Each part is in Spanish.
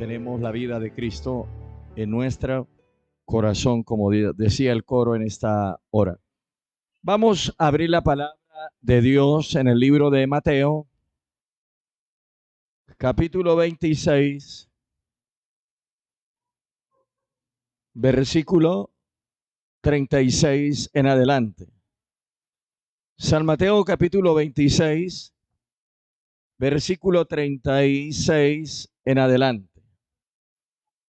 tenemos la vida de Cristo en nuestro corazón, como decía el coro en esta hora. Vamos a abrir la palabra de Dios en el libro de Mateo, capítulo 26, versículo 36 en adelante. San Mateo capítulo 26, versículo 36 en adelante.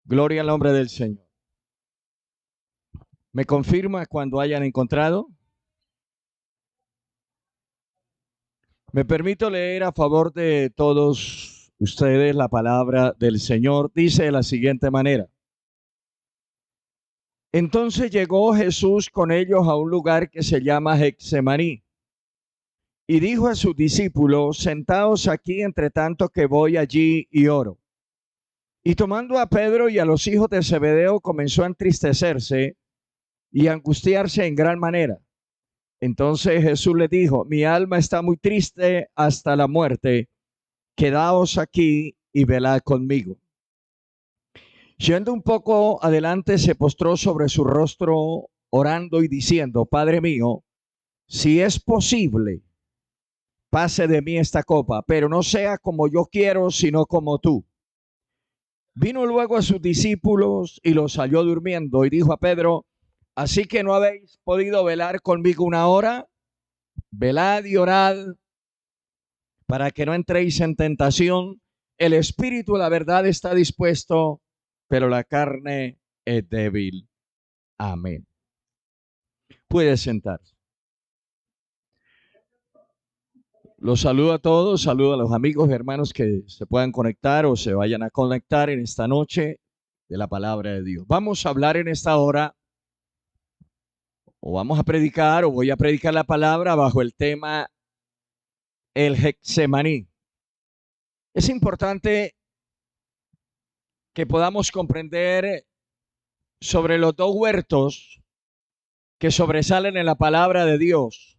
Gloria al nombre del Señor. ¿Me confirma cuando hayan encontrado? Me permito leer a favor de todos ustedes la palabra del Señor. Dice de la siguiente manera. Entonces llegó Jesús con ellos a un lugar que se llama Getsemaní y dijo a sus discípulos: sentaos aquí entre tanto que voy allí y oro. Y tomando a Pedro y a los hijos de Zebedeo, comenzó a entristecerse y a angustiarse en gran manera. Entonces Jesús le dijo: mi alma está muy triste hasta la muerte, quedaos aquí y velad conmigo. Yendo un poco adelante, se postró sobre su rostro, orando y diciendo: Padre mío, si es posible, pase de mí esta copa, pero no sea como yo quiero, sino como tú. Vino luego a sus discípulos y los halló durmiendo y dijo a Pedro: así que no habéis podido velar conmigo una hora. Velad y orad para que no entréis en tentación. El espíritu, la verdad, está dispuesto, pero la carne es débil. Amén. Puede sentarse. Los saludo a todos, saludo a los amigos y hermanos que se puedan conectar o se vayan a conectar en esta noche de la palabra de Dios. Vamos a hablar en esta hora, o vamos a predicar, o voy a predicar la palabra bajo el tema el Getsemaní. Es importante que podamos comprender sobre los dos huertos que sobresalen en la palabra de Dios.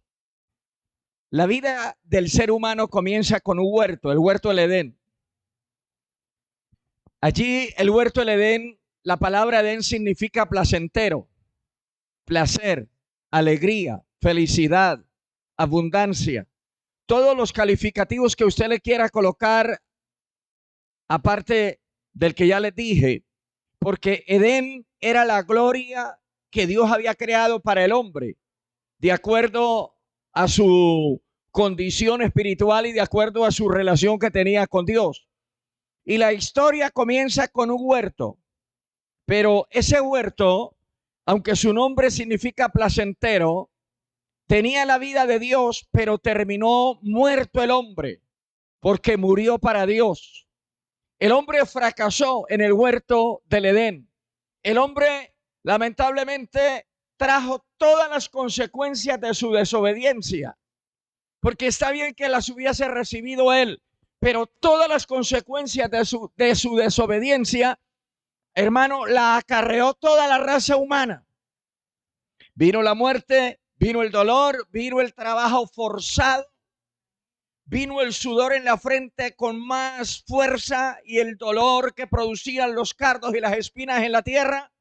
La vida del ser humano comienza con un huerto, el huerto del Edén. Allí, el huerto del Edén, la palabra Edén significa placentero, placer, alegría, felicidad, abundancia. Todos los calificativos que usted le quiera colocar, aparte del que ya les dije, porque Edén era la gloria que Dios había creado para el hombre, de acuerdo a su condición espiritual y de acuerdo a su relación que tenía con Dios. Y la historia comienza con un huerto, pero ese huerto, aunque su nombre significa placentero, tenía la vida de Dios, pero terminó muerto el hombre, porque murió para Dios. El hombre fracasó en el huerto del Edén. El hombre, lamentablemente, trajo todas las consecuencias de su desobediencia, porque está bien que las hubiese recibido él, pero todas las consecuencias de su desobediencia, hermano, la acarreó toda la raza humana. Vino la muerte, vino el dolor, vino el trabajo forzado, vino el sudor en la frente con más fuerza y el dolor que producían los cardos y las espinas en la tierra.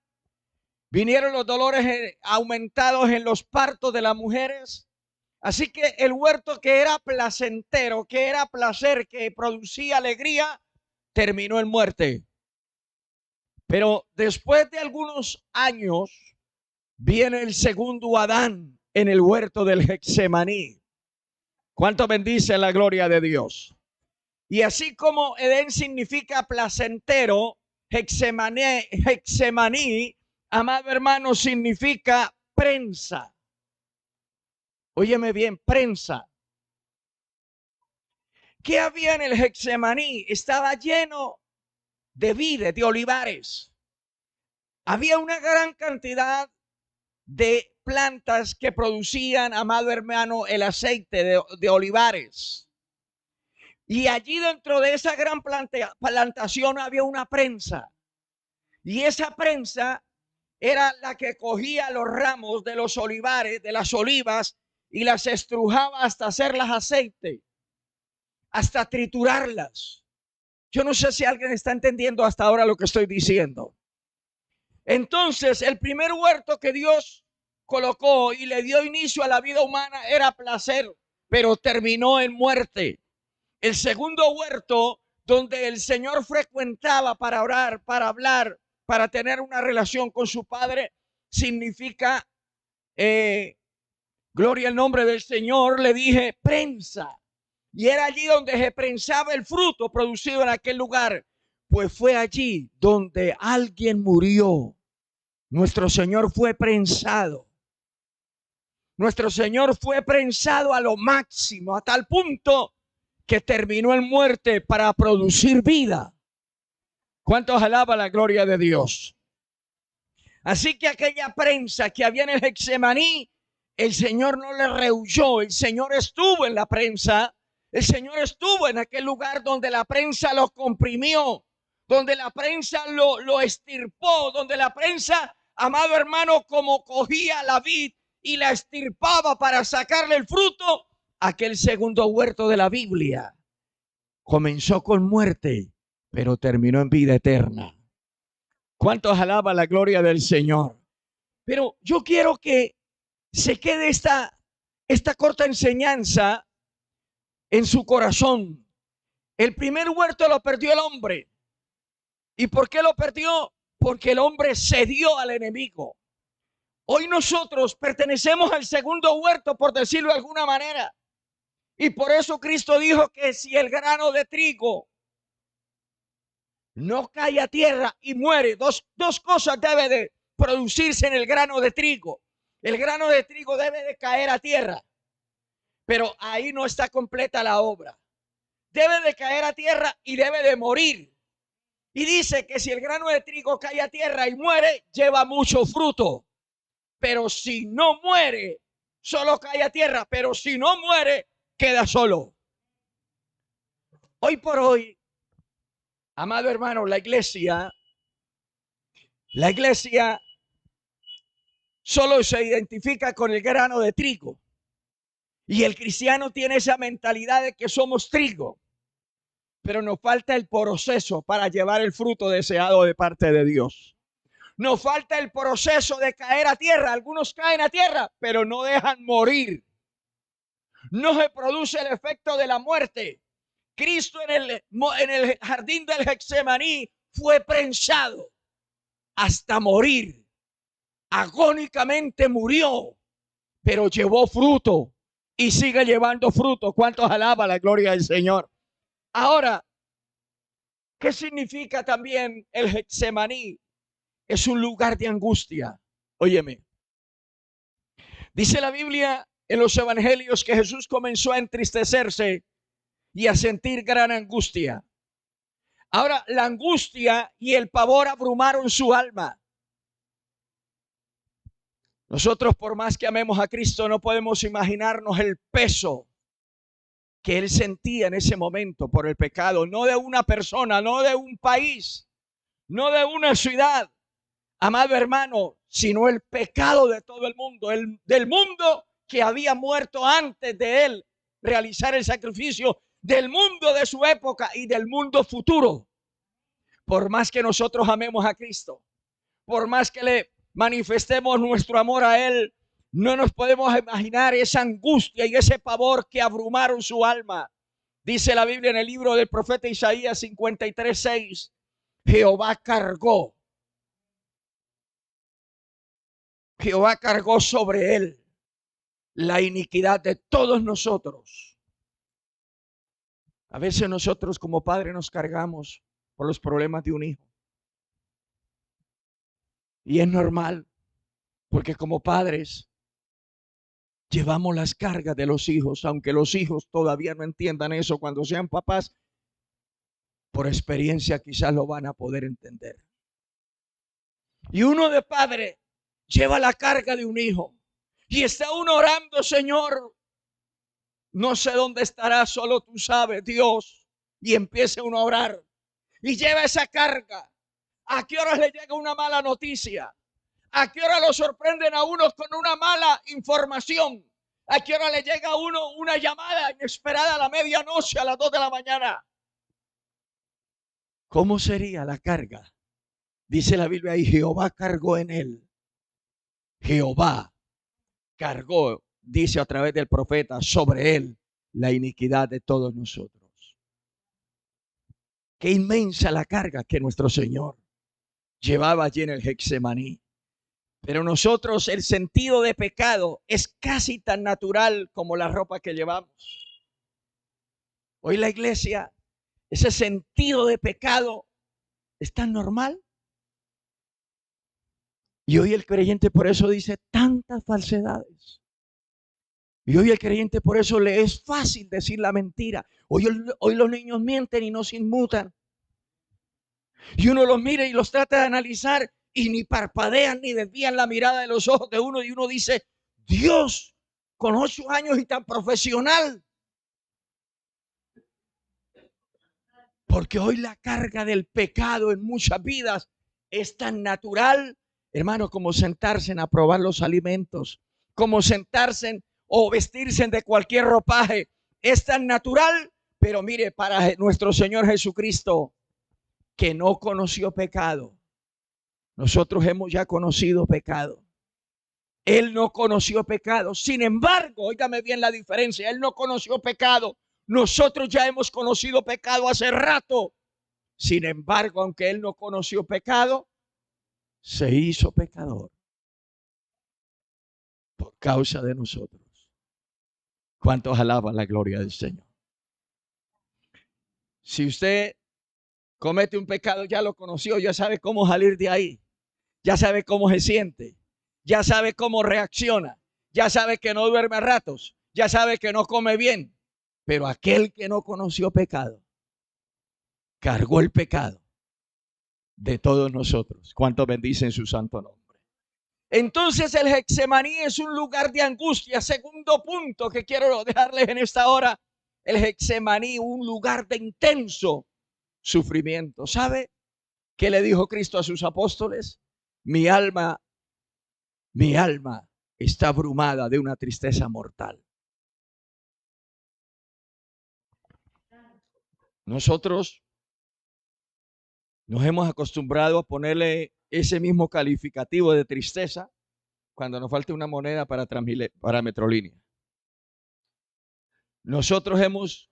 Vinieron los dolores aumentados en los partos de las mujeres. Así que el huerto que era placentero, que era placer, que producía alegría, terminó en muerte. Pero después de algunos años viene el segundo Adán en el huerto del Getsemaní. ¿Cuánto bendice la gloria de Dios? Y así como Edén significa placentero, Getsemaní, amado hermano, significa prensa. Óyeme bien, prensa. ¿Qué había en el Getsemaní? Estaba lleno de vides, de olivares. Había una gran cantidad de plantas que producían, amado hermano, el aceite de olivares. Y allí dentro de esa gran plantación había una prensa. Y esa prensa era la que cogía los ramos de los olivares, de las olivas, y las estrujaba hasta hacerlas aceite, hasta triturarlas. Yo no sé si alguien está entendiendo hasta ahora lo que estoy diciendo. Entonces, el primer huerto que Dios colocó y le dio inicio a la vida humana era placer, pero terminó en muerte. El segundo huerto, donde el Señor frecuentaba para orar, para hablar, para tener una relación con su Padre, significa, gloria al nombre del Señor, le dije, prensa. Y era allí donde se prensaba el fruto producido en aquel lugar. Pues fue allí donde alguien murió. Nuestro Señor fue prensado. Nuestro Señor fue prensado a lo máximo, a tal punto que terminó en muerte para producir vida. ¿Cuántos alaban la gloria de Dios? Así que aquella prensa que había en el Getsemaní, el Señor no le rehuyó. El Señor estuvo en la prensa. El Señor estuvo en aquel lugar donde la prensa lo comprimió, donde la prensa lo estirpó, donde la prensa, amado hermano, como cogía la vid y la estirpaba para sacarle el fruto. Aquel segundo huerto de la Biblia comenzó con muerte, pero terminó en vida eterna. ¿Cuántos alaban la gloria del Señor? Pero yo quiero que se quede esta corta enseñanza en su corazón. El primer huerto lo perdió el hombre. ¿Y por qué lo perdió? Porque el hombre cedió al enemigo. Hoy nosotros pertenecemos al segundo huerto, por decirlo de alguna manera. Y por eso Cristo dijo que si el grano de trigo no cae a tierra y muere, dos cosas debe de producirse en el grano de trigo. El grano de trigo debe de caer a tierra, pero ahí no está completa la obra. Debe de caer a tierra y debe de morir. Y dice que si el grano de trigo cae a tierra y muere, lleva mucho fruto. Pero si no muere, solo cae a tierra. Pero si no muere, queda solo. Hoy por hoy, amado hermano, la iglesia solo se identifica con el grano de trigo. Y el cristiano tiene esa mentalidad de que somos trigo. Pero nos falta el proceso para llevar el fruto deseado de parte de Dios. Nos falta el proceso de caer a tierra. Algunos caen a tierra, pero no dejan morir. No se produce el efecto de la muerte. Cristo en el jardín del Getsemaní fue prensado hasta morir. Agónicamente murió, pero llevó fruto y sigue llevando fruto. ¿Cuántos alaban la gloria del Señor? Ahora, ¿qué significa también el Getsemaní? Es un lugar de angustia. Óyeme, dice la Biblia en los evangelios que Jesús comenzó a entristecerse y a sentir gran angustia. Ahora, la angustia y el pavor abrumaron su alma. Nosotros, por más que amemos a Cristo, no podemos imaginarnos el peso que él sentía en ese momento por el pecado, no de una persona, no de un país, no de una ciudad, amado hermano, sino el pecado de todo el mundo, del mundo que había muerto antes de él realizar el sacrificio, del mundo de su época y del mundo futuro. Por más que nosotros amemos a Cristo, por más que le manifestemos nuestro amor a él, no nos podemos imaginar esa angustia y ese pavor que abrumaron su alma. Dice la Biblia en el libro del profeta Isaías 53:6, Jehová cargó sobre él la iniquidad de todos nosotros. A veces nosotros como padres nos cargamos por los problemas de un hijo. Y es normal, porque como padres llevamos las cargas de los hijos, aunque los hijos todavía no entiendan eso. Cuando sean papás, por experiencia quizás lo van a poder entender. Y uno de padre lleva la carga de un hijo y está uno orando, Señor, no sé dónde estará, solo tú sabes, Dios. Y empieza uno a orar y lleva esa carga. ¿A qué horas le llega una mala noticia? ¿A qué hora lo sorprenden a uno con una mala información? ¿A qué hora le llega a uno una llamada inesperada a la medianoche, a las 2 de la mañana? ¿Cómo sería la carga? Dice la Biblia ahí, Jehová cargó en él. Jehová cargó, dice a través del profeta, sobre él la iniquidad de todos nosotros. Qué inmensa la carga que nuestro Señor llevaba allí en el Getsemaní. Pero nosotros el sentido de pecado es casi tan natural como la ropa que llevamos. Hoy la iglesia, ese sentido de pecado es tan normal. Y hoy el creyente por eso dice tantas falsedades. Y hoy el creyente por eso le es fácil decir la mentira. Hoy los niños mienten y no se inmutan. Y uno los mira y los trata de analizar y ni parpadean ni desvían la mirada de los ojos de uno. Y uno dice, Dios, con 8 años y tan profesional. Porque hoy la carga del pecado en muchas vidas es tan natural, hermano, como sentarse a probar los alimentos, como sentarse o vestirse de cualquier ropaje. Es tan natural, pero mire, para nuestro Señor Jesucristo, que no conoció pecado, nosotros hemos ya conocido pecado. Él no conoció pecado. Sin embargo, óigame bien la diferencia, Él no conoció pecado. Nosotros ya hemos conocido pecado hace rato. Sin embargo, aunque Él no conoció pecado, se hizo pecador por causa de nosotros. ¿Cuántos alaban la gloria del Señor? Si usted comete un pecado, ya lo conoció, ya sabe cómo salir de ahí, ya sabe cómo se siente, ya sabe cómo reacciona, ya sabe que no duerme a ratos, ya sabe que no come bien. Pero aquel que no conoció pecado, cargó el pecado de todos nosotros. ¿Cuántos bendicen su santo nombre? Entonces el Getsemaní es un lugar de angustia. Segundo punto que quiero dejarles en esta hora, el Getsemaní, un lugar de intenso sufrimiento. ¿Sabe qué le dijo Cristo a sus apóstoles? Mi alma está abrumada de una tristeza mortal. Nosotros nos hemos acostumbrado a ponerle ese mismo calificativo de tristeza cuando nos falta una moneda para Metrolínea. Nosotros hemos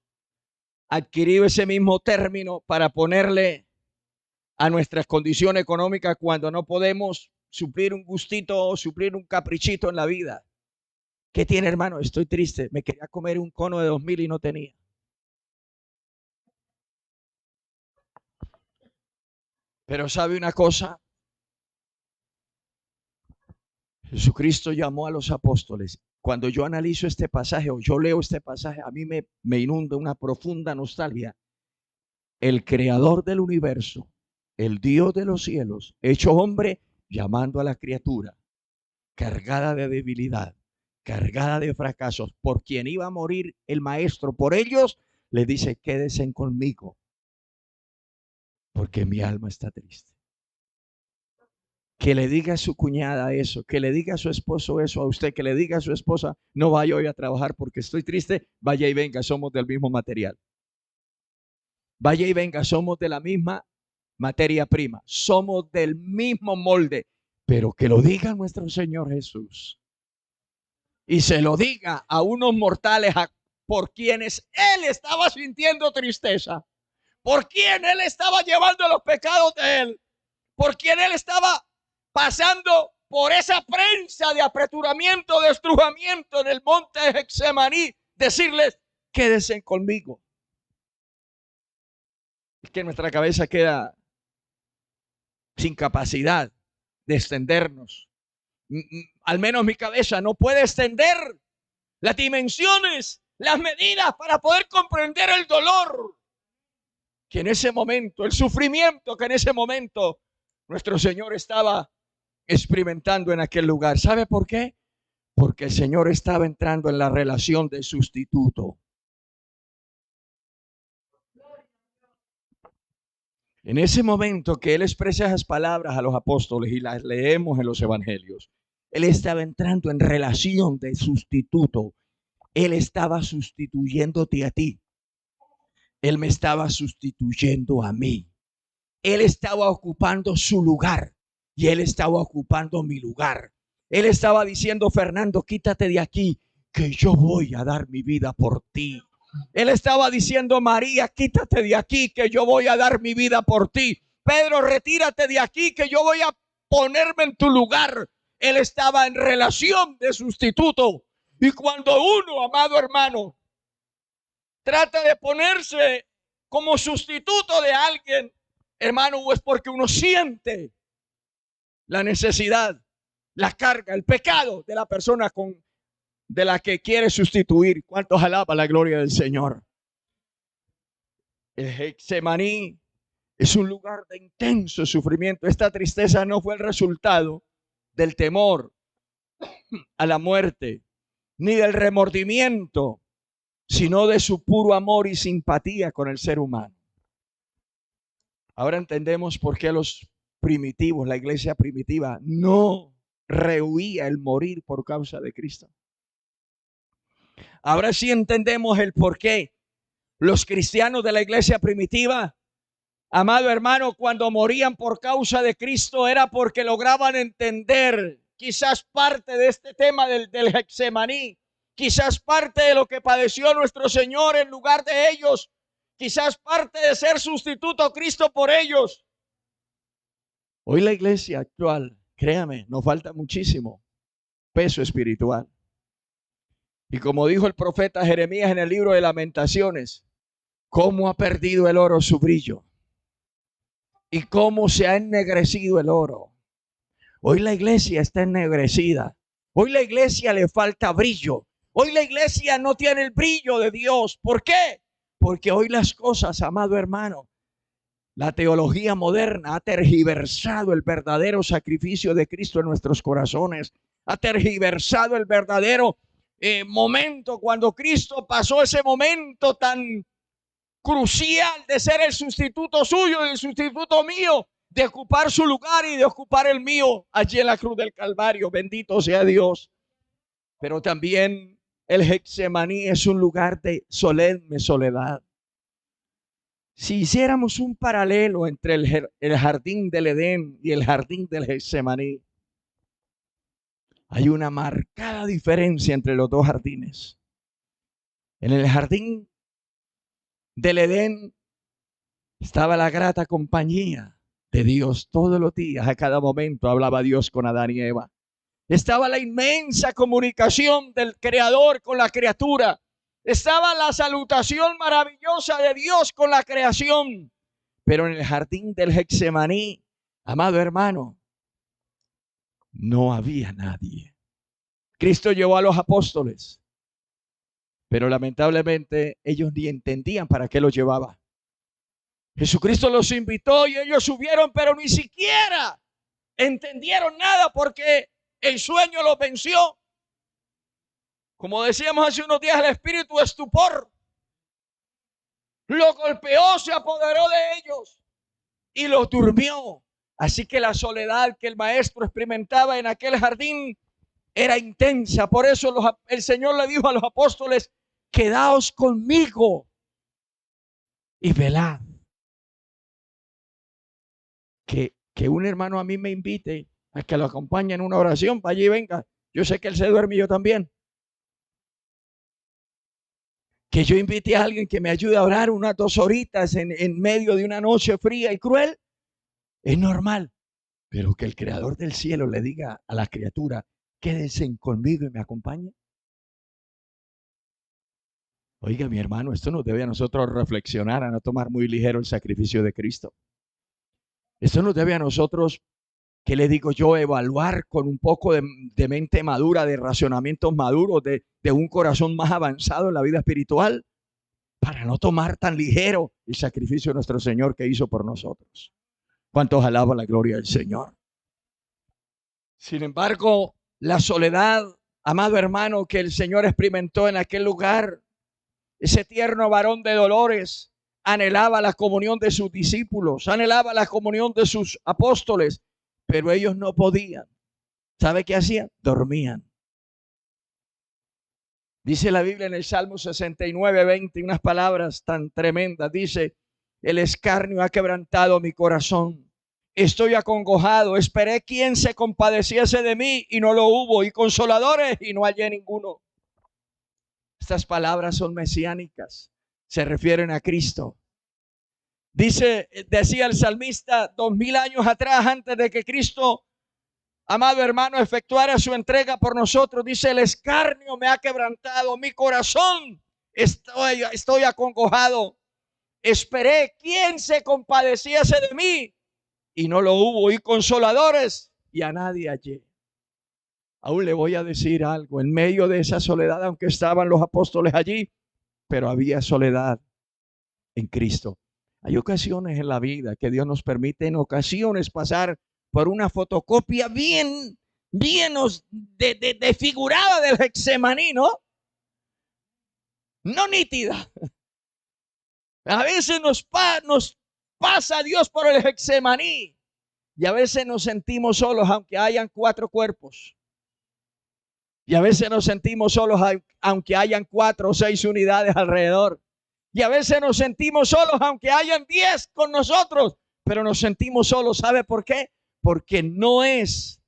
adquirido ese mismo término para ponerle a nuestras condiciones económicas cuando no podemos suplir un gustito o suplir un caprichito en la vida. ¿Qué tiene, hermano? Estoy triste. Me quería comer un cono de 2,000 y no tenía. Pero ¿sabe una cosa? Jesucristo llamó a los apóstoles. Cuando yo analizo este pasaje o yo leo este pasaje, a mí me inunda una profunda nostalgia. El creador del universo, el Dios de los cielos, hecho hombre, llamando a la criatura, cargada de debilidad, cargada de fracasos, por quien iba a morir el maestro, por ellos, le dice, quédense conmigo, porque mi alma está triste. Que le diga a su cuñada eso, que le diga a su esposo eso, a usted, que le diga a su esposa, no vaya hoy a trabajar porque estoy triste, vaya y venga, somos del mismo material. Vaya y venga, somos de la misma materia prima, somos del mismo molde, pero que lo diga nuestro Señor Jesús. Y se lo diga a unos mortales por quienes Él estaba sintiendo tristeza, por quien Él estaba llevando los pecados de Él, por quien Él estaba pasando por esa prensa de apreturamiento, de estrujamiento en el monte de Getsemaní, decirles, quédense conmigo. Es que nuestra cabeza queda sin capacidad de extendernos. Al menos mi cabeza no puede extender las dimensiones, las medidas para poder comprender el dolor que en ese momento, el sufrimiento que en ese momento nuestro Señor estaba experimentando en aquel lugar. ¿Sabe por qué? Porque el Señor estaba entrando en la relación de sustituto. En ese momento que Él expresa esas palabras a los apóstoles y las leemos en los evangelios, Él estaba entrando en relación de sustituto. Él estaba sustituyéndote a ti. Él me estaba sustituyendo a mí. Él estaba ocupando su lugar y él estaba ocupando mi lugar. Él estaba diciendo: Fernando, quítate de aquí, que yo voy a dar mi vida por ti. Él estaba diciendo: María, quítate de aquí, que yo voy a dar mi vida por ti. Pedro, retírate de aquí, que yo voy a ponerme en tu lugar. Él estaba en relación de sustituto. Y cuando uno, amado hermano, trata de ponerse como sustituto de alguien, hermano, es porque uno siente la necesidad, la carga, el pecado de la persona de la que quiere sustituir. ¿Cuántos alaban la gloria del Señor? El Getsemaní es un lugar de intenso sufrimiento. Esta tristeza no fue el resultado del temor a la muerte, ni del remordimiento, sino de su puro amor y simpatía con el ser humano. Ahora entendemos por qué los primitivos, la iglesia primitiva, no rehuía el morir por causa de Cristo. Ahora sí entendemos el por qué los cristianos de la iglesia primitiva, amado hermano, cuando morían por causa de Cristo era porque lograban entender quizás parte de este tema del Getsemaní, quizás parte de lo que padeció nuestro Señor en lugar de ellos, quizás parte de ser sustituto a Cristo por ellos. Hoy la iglesia actual, créame, nos falta muchísimo peso espiritual. Y como dijo el profeta Jeremías en el libro de Lamentaciones, cómo ha perdido el oro su brillo y cómo se ha ennegrecido el oro. Hoy la iglesia está ennegrecida. Hoy la iglesia le falta brillo. Hoy la iglesia no tiene el brillo de Dios. ¿Por qué? Porque hoy las cosas, amado hermano, la teología moderna ha tergiversado el verdadero sacrificio de Cristo en nuestros corazones. Ha tergiversado el verdadero momento cuando Cristo pasó ese momento tan crucial de ser el sustituto suyo y el sustituto mío, de ocupar su lugar y de ocupar el mío allí en la cruz del Calvario. Bendito sea Dios. Pero también el Getsemaní es un lugar de solemne soledad. Si hiciéramos un paralelo entre el jardín del Edén y el jardín del Getsemaní, hay una marcada diferencia entre los dos jardines. En el jardín del Edén estaba la grata compañía de Dios todos los días, a cada momento hablaba Dios con Adán y Eva. Estaba la inmensa comunicación del Creador con la criatura. Estaba la salutación maravillosa de Dios con la creación. Pero en el jardín del Getsemaní, amado hermano, no había nadie. Cristo llevó a los apóstoles, pero lamentablemente ellos ni entendían para qué los llevaba. Jesucristo los invitó y ellos subieron, pero ni siquiera entendieron nada porque el sueño los venció. Como decíamos hace unos días, el espíritu de estupor lo golpeó, se apoderó de ellos y los durmió. Así que la soledad que el maestro experimentaba en aquel jardín era intensa. Por eso el Señor le dijo a los apóstoles: quedaos conmigo y velad. Que un hermano a mí me invite a que lo acompañe en una oración, para allí venga. Yo sé que él se duerme y yo también. Que yo invite a alguien que me ayude a orar unas 2 horitas en medio de una noche fría y cruel, es normal. Pero que el Creador del cielo le diga a la criatura: quédense conmigo y me acompañen. Oiga, mi hermano, esto nos debe a nosotros reflexionar, a no tomar muy ligero el sacrificio de Cristo. Esto nos debe a nosotros, ¿qué le digo yo?, evaluar con un poco de mente madura, de racionamientos maduros, de un corazón más avanzado en la vida espiritual, para no tomar tan ligero el sacrificio de nuestro Señor que hizo por nosotros. ¿Cuántos alaban la gloria del Señor? Sin embargo, la soledad, amado hermano, que el Señor experimentó en aquel lugar, ese tierno varón de dolores, anhelaba la comunión de sus discípulos, anhelaba la comunión de sus apóstoles, pero ellos no podían. ¿Sabe qué hacían? Dormían. Dice la Biblia en el Salmo 69, 20, unas palabras tan tremendas. Dice: El escarnio ha quebrantado mi corazón. Estoy acongojado. Esperé quien se compadeciese de mí y no lo hubo. Y consoladores y no hallé ninguno. Estas palabras son mesiánicas. Se refieren a Cristo. Decía el salmista 2000 años atrás, antes de que Cristo, amado hermano, efectuara su entrega por nosotros. Dice: el escarnio me ha quebrantado mi corazón. Estoy acongojado. Esperé quien se compadeciese de mí y no lo hubo. Y consoladores y a nadie hallé. Aún le voy a decir algo. En medio de esa soledad, aunque estaban los apóstoles allí, pero había soledad en Cristo. Hay ocasiones en la vida que Dios nos permite en ocasiones pasar por una fotocopia bien desfigurada del Getsemaní, ¿no? No nítida. A veces nos pasa Dios por el Getsemaní y a veces nos sentimos solos aunque hayan 4 cuerpos. Y a veces nos sentimos solos aunque hayan 4 o 6 unidades alrededor. Y a veces nos sentimos solos aunque hayan 10 con nosotros. Pero nos sentimos solos. ¿Sabe por qué? Porque no es,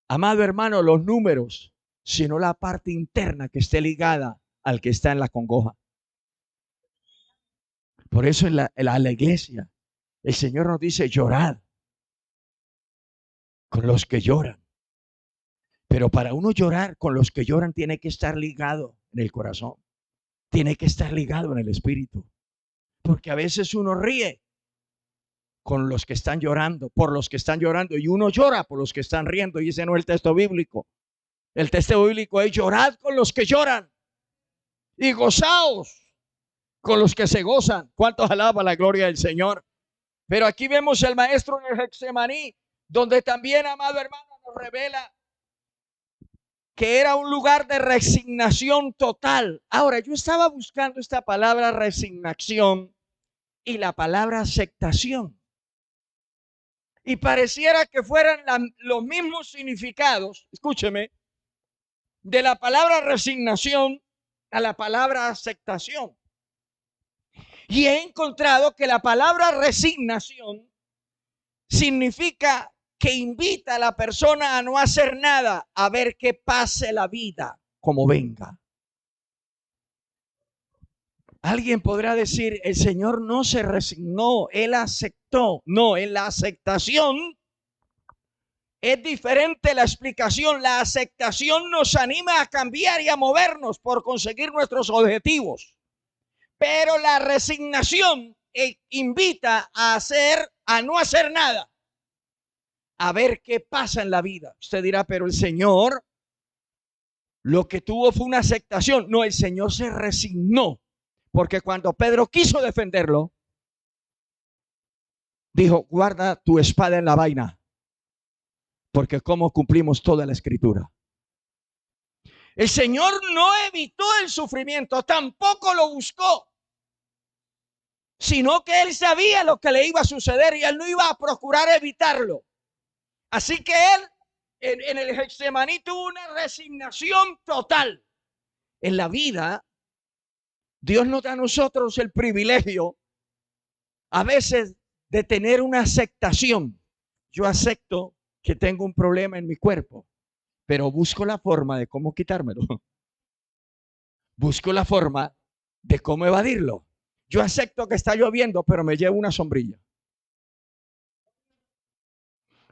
amado hermano, los números, sino la parte interna que esté ligada al que está en la congoja. Por eso en la iglesia el Señor nos dice: llorad con los que lloran. Pero para uno llorar con los que lloran tiene que estar ligado en el corazón. Tiene que estar ligado en el espíritu. Porque a veces uno ríe con los que están llorando, por los que están llorando, y uno llora por los que están riendo, y ese no es el texto bíblico. El texto bíblico es: llorad con los que lloran y gozaos con los que se gozan. ¿Cuántos alaban la gloria del Señor? Pero aquí vemos el maestro en el Getsemaní, donde también, amado hermano, nos revela que era un lugar de resignación total. Ahora, yo estaba buscando esta palabra resignación y la palabra aceptación. Y pareciera que fueran los mismos significados, escúcheme, de la palabra resignación a la palabra aceptación. Y he encontrado que la palabra resignación significa que invita a la persona a no hacer nada, a ver que pase la vida como venga. Alguien podrá decir: el Señor no se resignó, Él aceptó. No, en la aceptación es diferente la explicación. La aceptación nos anima a cambiar y a movernos por conseguir nuestros objetivos. Pero la resignación invita a no hacer nada, a ver qué pasa en la vida. Usted dirá: pero el Señor lo que tuvo fue una aceptación. No, el Señor se resignó, porque cuando Pedro quiso defenderlo, dijo: guarda tu espada en la vaina, porque cómo cumplimos toda la escritura. El Señor no evitó el sufrimiento, tampoco lo buscó, sino que Él sabía lo que le iba a suceder y Él no iba a procurar evitarlo. Así que Él en el Getsemaní tuvo una resignación total. En la vida, Dios nos da a nosotros el privilegio a veces de tener una aceptación. Yo acepto que tengo un problema en mi cuerpo, pero busco la forma de cómo quitármelo. Busco la forma de cómo evadirlo. Yo acepto que está lloviendo, pero me llevo una sombrilla.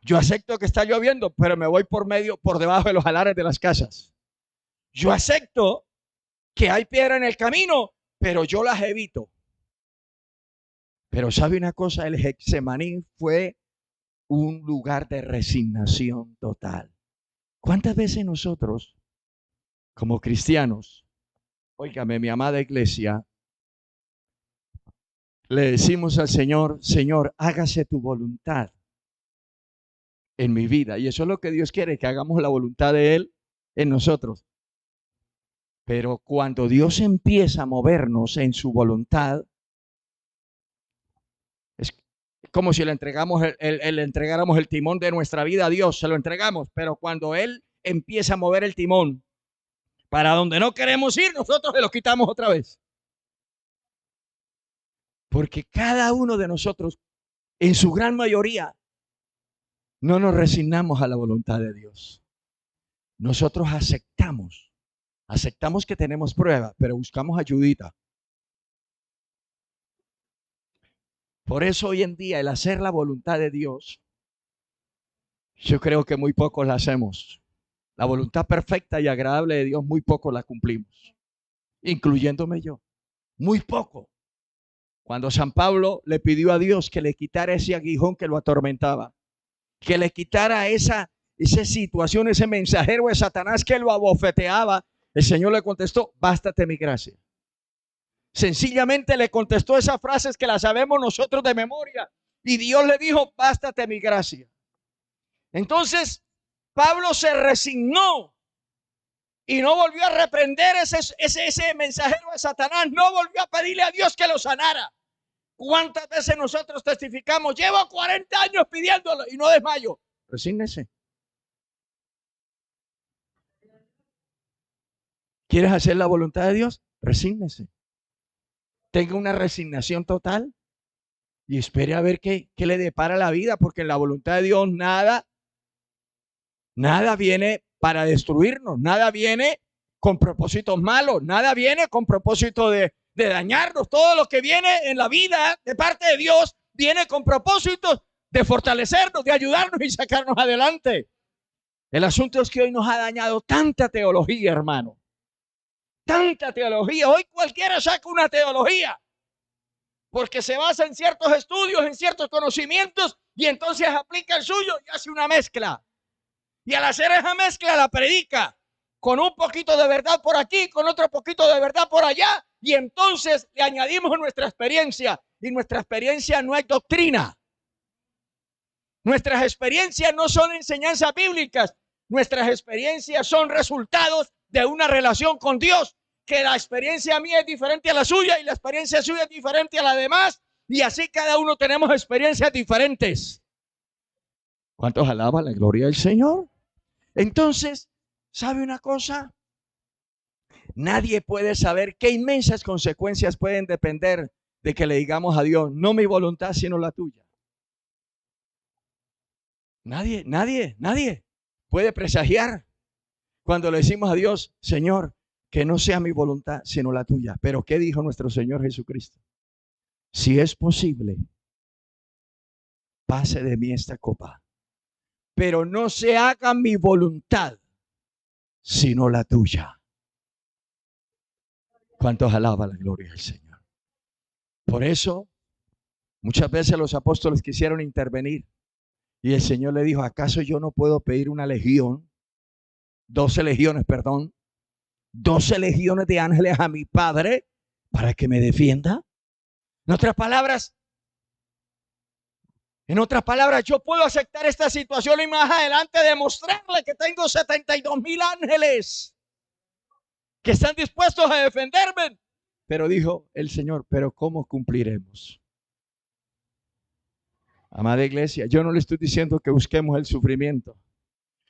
Yo acepto que está lloviendo, pero me voy por debajo de los alares de las casas. Yo acepto que hay piedra en el camino, pero yo las evito. Pero ¿sabe una cosa? El Getsemaní fue un lugar de resignación total. ¿Cuántas veces nosotros, como cristianos, óigame, mi amada iglesia, le decimos al Señor: Señor, hágase tu voluntad en mi vida? Y eso es lo que Dios quiere, que hagamos la voluntad de Él en nosotros. Pero cuando Dios empieza a movernos en su voluntad, es como si le entregáramos el timón de nuestra vida a Dios. Se lo entregamos, pero cuando Él empieza a mover el timón para donde no queremos ir, nosotros se lo quitamos otra vez. Porque cada uno de nosotros, en su gran mayoría, no nos resignamos a la voluntad de Dios. Nosotros aceptamos que tenemos pruebas, pero buscamos ayudita. Por eso hoy en día el hacer la voluntad de Dios, yo creo que muy pocos la hacemos. La voluntad perfecta y agradable de Dios, muy pocos la cumplimos, incluyéndome yo. Muy poco. Cuando San Pablo le pidió a Dios que le quitara ese aguijón que lo atormentaba, que le quitara esa situación, ese mensajero de Satanás que lo abofeteaba, el Señor le contestó: bástate mi gracia. Sencillamente le contestó esas frases que las sabemos nosotros de memoria. Y Dios le dijo: bástate mi gracia. Entonces, Pablo se resignó y no volvió a reprender ese mensajero de Satanás. No volvió a pedirle a Dios que lo sanara. ¿Cuántas veces nosotros testificamos? Llevo 40 años pidiéndolo y no desmayo. Resígnese. ¿Quieres hacer la voluntad de Dios? Resígnese. Tenga una resignación total y espere a ver qué le depara la vida, porque en la voluntad de Dios nada viene para destruirnos, nada viene con propósitos malos, nada viene con propósito de dañarnos. Todo lo que viene en la vida de parte de Dios viene con propósitos de fortalecernos, de ayudarnos y sacarnos adelante. El asunto es que hoy nos ha dañado tanta teología, hermano. Tanta teología. Hoy cualquiera saca una teología porque se basa en ciertos estudios, en ciertos conocimientos, y entonces aplica el suyo y hace una mezcla. Y al hacer esa mezcla la predica con un poquito de verdad por aquí, con otro poquito de verdad por allá, y entonces le añadimos nuestra experiencia, y nuestra experiencia no es doctrina. Nuestras experiencias no son enseñanzas bíblicas, nuestras experiencias son resultados de una relación con Dios, que la experiencia mía es diferente a la suya y la experiencia suya es diferente a la demás, y así cada uno tenemos experiencias diferentes. ¿Cuántos alaban la gloria del Señor? Entonces, ¿sabe una cosa? Nadie puede saber qué inmensas consecuencias pueden depender de que le digamos a Dios: no mi voluntad, sino la tuya. Nadie puede presagiar cuando le decimos a Dios: Señor, que no sea mi voluntad, sino la tuya. Pero ¿qué dijo nuestro Señor Jesucristo? Si es posible, pase de mí esta copa, pero no se haga mi voluntad, sino la tuya. ¿Cuántos alaban la gloria del Señor? Por eso, muchas veces los apóstoles quisieron intervenir y el Señor le dijo: ¿acaso yo no puedo pedir una legión? 12 legiones de ángeles a mi Padre para que me defienda. En otras palabras, yo puedo aceptar esta situación y más adelante demostrarle que tengo 72,000 ángeles que están dispuestos a defenderme. Pero dijo el Señor: ¿pero cómo cumpliremos? Amada iglesia, yo no le estoy diciendo que busquemos el sufrimiento.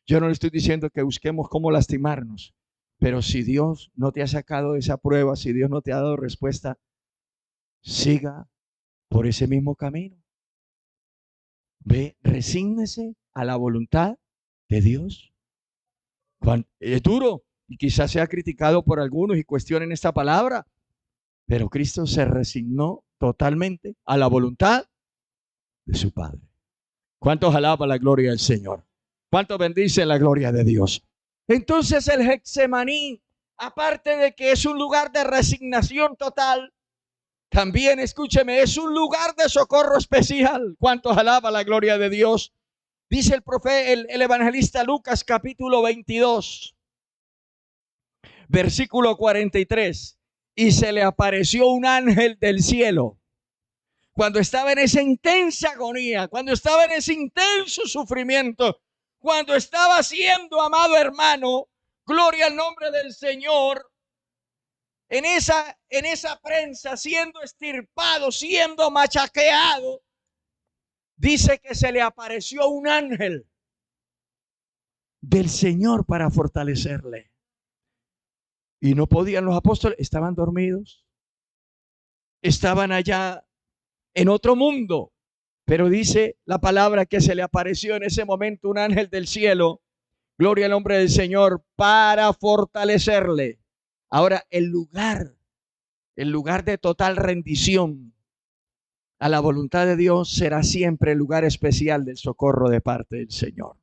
Yo no le estoy diciendo que busquemos cómo lastimarnos. Pero si Dios no te ha sacado de esa prueba, si Dios no te ha dado respuesta, siga por ese mismo camino. Resígnese a la voluntad de Dios. Es duro y quizás sea criticado por algunos y cuestionen esta palabra, pero Cristo se resignó totalmente a la voluntad de su Padre. ¿Cuántos alaban la gloria del Señor? ¿Cuántos bendicen la gloria de Dios? Entonces el Getsemaní, aparte de que es un lugar de resignación total, también, escúcheme, es un lugar de socorro especial. ¿Cuántos alaban la gloria de Dios? Dice el profeta, el evangelista Lucas, capítulo 22, versículo 43. Y se le apareció un ángel del cielo cuando estaba en esa intensa agonía, cuando estaba en ese intenso sufrimiento, cuando estaba siendo, amado hermano, gloria al nombre del Señor, en esa prensa, siendo estirpado, siendo machaqueado, dice que se le apareció un ángel del Señor para fortalecerle. Y no podían los apóstoles, estaban dormidos, estaban allá en otro mundo. Pero dice la palabra que se le apareció en ese momento un ángel del cielo, gloria al nombre del Señor, para fortalecerle. Ahora, el lugar de total rendición a la voluntad de Dios será siempre el lugar especial del socorro de parte del Señor.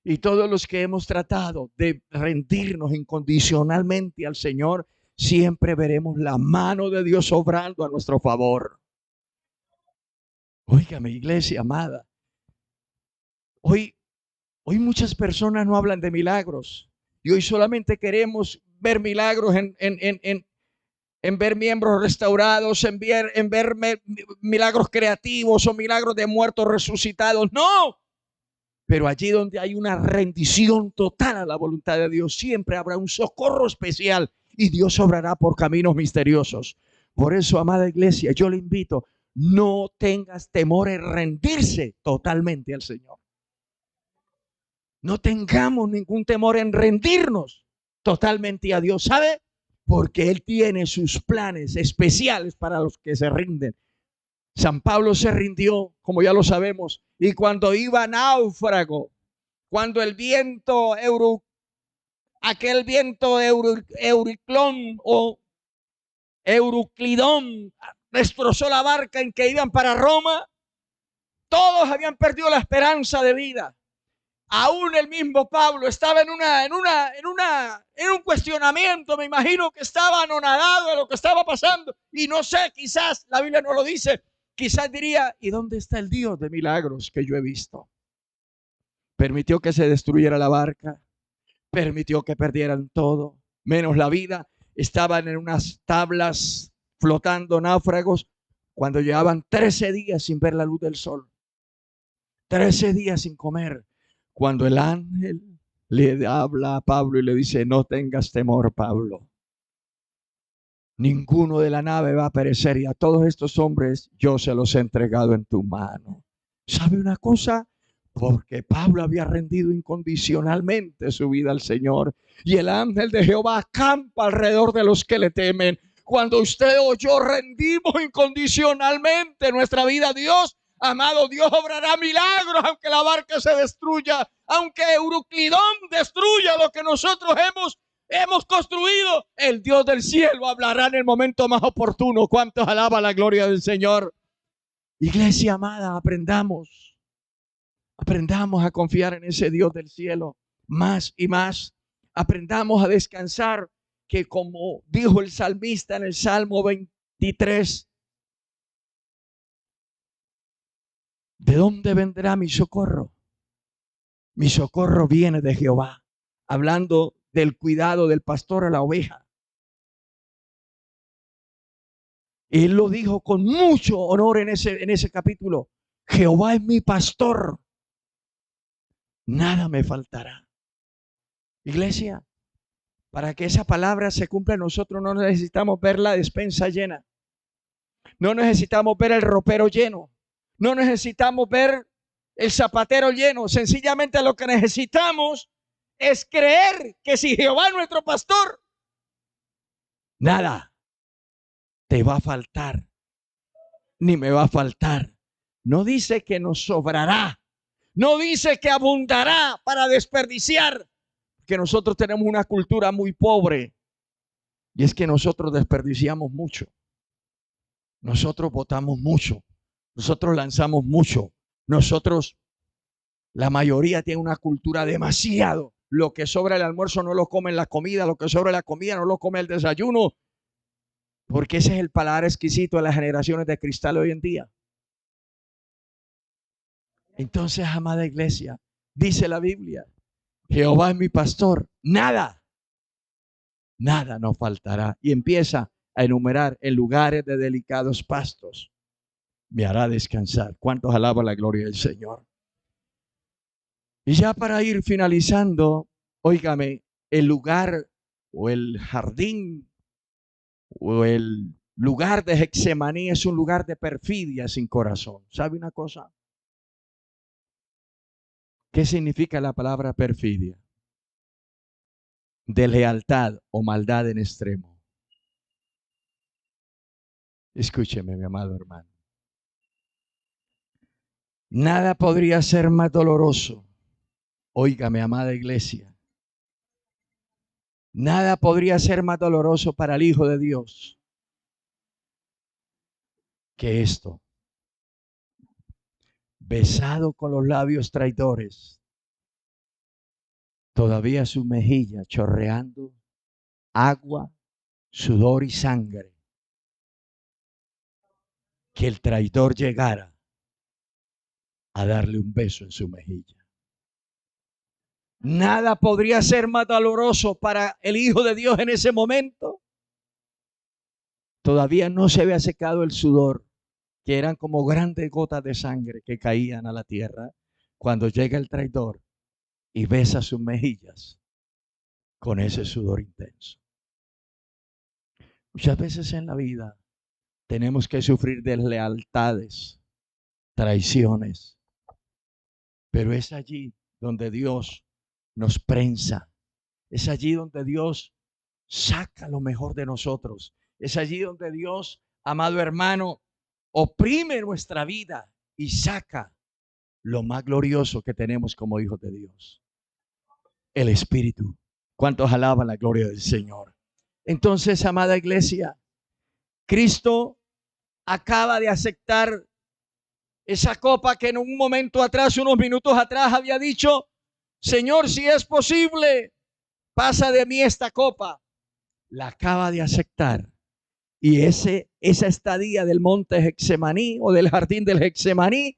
Y todos los que hemos tratado de rendirnos incondicionalmente al Señor, siempre veremos la mano de Dios obrando a nuestro favor. Óigame, iglesia amada, hoy muchas personas no hablan de milagros y hoy solamente queremos ver milagros en ver miembros restaurados, en ver milagros creativos o milagros de muertos resucitados. No, pero allí donde hay una rendición total a la voluntad de Dios, siempre habrá un socorro especial y Dios obrará por caminos misteriosos. Por eso, amada iglesia, yo le invito, no tengas temor en rendirse totalmente al Señor. No tengamos ningún temor en rendirnos totalmente a Dios. ¿Sabe? Porque Él tiene sus planes especiales para los que se rinden. San Pablo se rindió, como ya lo sabemos, y cuando iba náufrago, cuando el viento aquel viento Euriclón o Euruclidón destrozó la barca en que iban para Roma, todos habían perdido la esperanza de vida. Aún el mismo Pablo estaba en un cuestionamiento. Me imagino que estaba anonadado de lo que estaba pasando. Y no sé, quizás la Biblia no lo dice. Quizás diría, ¿y dónde está el Dios de milagros que yo he visto? Permitió que se destruyera la barca. Permitió que perdieran todo, menos la vida. Estaban en unas tablas flotando náufragos cuando llevaban 13 días sin ver la luz del sol. 13 días sin comer. Cuando el ángel le habla a Pablo y le dice, no tengas temor, Pablo. Ninguno de la nave va a perecer y a todos estos hombres yo se los he entregado en tu mano. ¿Sabe una cosa? Porque Pablo había rendido incondicionalmente su vida al Señor. Y el ángel de Jehová acampa alrededor de los que le temen. Cuando usted o yo rendimos incondicionalmente nuestra vida a Dios, amado, Dios obrará milagros, aunque la barca se destruya, aunque Euruclidón destruya lo que nosotros hemos construido. El Dios del cielo hablará en el momento más oportuno. ¿Cuántos alaban la gloria del Señor? Iglesia amada, aprendamos a confiar en ese Dios del cielo más y más. Aprendamos a descansar, que como dijo el salmista en el Salmo 23, ¿de dónde vendrá mi socorro? Mi socorro viene de Jehová. Hablando del cuidado del pastor a la oveja. Él lo dijo con mucho honor en ese capítulo. Jehová es mi pastor. Nada me faltará. Iglesia, para que esa palabra se cumpla en nosotros no necesitamos ver la despensa llena. No necesitamos ver el ropero lleno. No necesitamos ver el zapatero lleno. Sencillamente lo que necesitamos es creer que si Jehová es nuestro pastor, nada te va a faltar, ni me va a faltar. No dice que nos sobrará. No dice que abundará para desperdiciar. Que nosotros tenemos una cultura muy pobre. Y es que nosotros desperdiciamos mucho. Nosotros botamos mucho. Nosotros lanzamos mucho. Nosotros, la mayoría tiene una cultura demasiado. Lo que sobra el almuerzo no lo come en la comida. Lo que sobra la comida no lo come el desayuno. Porque ese es el paladar exquisito de las generaciones de cristal hoy en día. Entonces, amada iglesia, dice la Biblia, Jehová es mi pastor, nada nos faltará. Y empieza a enumerar en lugares de delicados pastos. Me hará descansar. ¿Cuántos alaban la gloria del Señor? Y ya para ir finalizando, óigame, el lugar o el jardín o el lugar de Getsemaní es un lugar de perfidia sin corazón. ¿Sabe una cosa? ¿Qué significa la palabra perfidia? De lealtad o maldad en extremo. Escúcheme, mi amado hermano. Nada podría ser más doloroso. Óigame, amada iglesia. Nada podría ser más doloroso para el Hijo de Dios que esto. Besado con los labios traidores, todavía su mejilla chorreando agua, sudor y sangre, que el traidor llegara a darle un beso en su mejilla. Nada podría ser más doloroso para el Hijo de Dios en ese momento. Todavía no se había secado el sudor, que eran como grandes gotas de sangre que caían a la tierra, cuando llega el traidor y besa sus mejillas con ese sudor intenso. Muchas veces en la vida tenemos que sufrir deslealtades, traiciones, pero es allí donde Dios nos prensa, es allí donde Dios saca lo mejor de nosotros, es allí donde Dios, amado hermano, oprime nuestra vida y saca lo más glorioso que tenemos como hijos de Dios, el Espíritu. ¿Cuántos alaban la gloria del Señor? Entonces, amada iglesia, Cristo acaba de aceptar esa copa que en un momento atrás, unos minutos atrás, había dicho: Señor, si es posible, pasa de mí esta copa. La acaba de aceptar. Y esa estadía del monte Getsemaní o del jardín del Getsemaní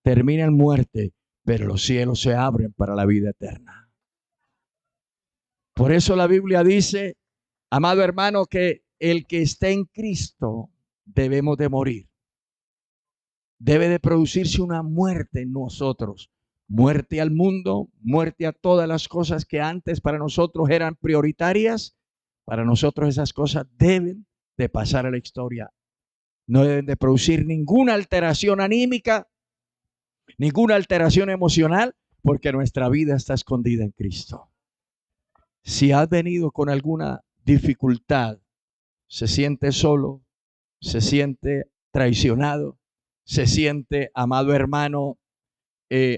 termina en muerte, pero los cielos se abren para la vida eterna. Por eso la Biblia dice, amado hermano, que el que está en Cristo debemos de morir. Debe de producirse una muerte en nosotros. Muerte al mundo, muerte a todas las cosas que antes para nosotros eran prioritarias. Para nosotros esas cosas deben de pasar a la historia. No deben de producir ninguna alteración anímica, ninguna alteración emocional, porque nuestra vida está escondida en Cristo. Si has venido con alguna dificultad, se siente solo, se siente traicionado, se siente, amado hermano,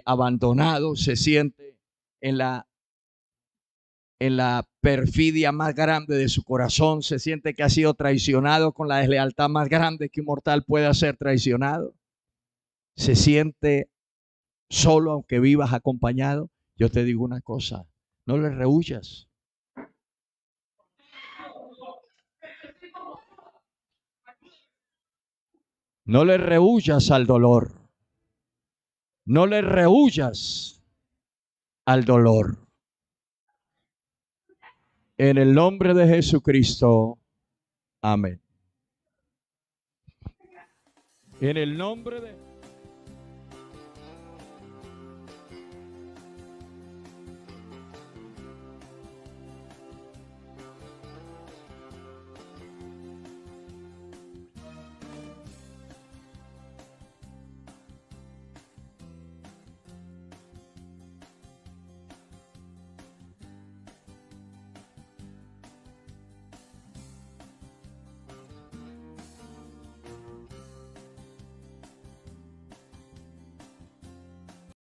abandonado, se siente en la perfidia más grande de su corazón, se siente que ha sido traicionado con la deslealtad más grande que un mortal pueda ser traicionado, se siente solo aunque vivas acompañado. Yo te digo una cosa, no le rehuyas. No le rehuyas al dolor. No le rehuyas al dolor. En el nombre de Jesucristo. Amén. En el nombre de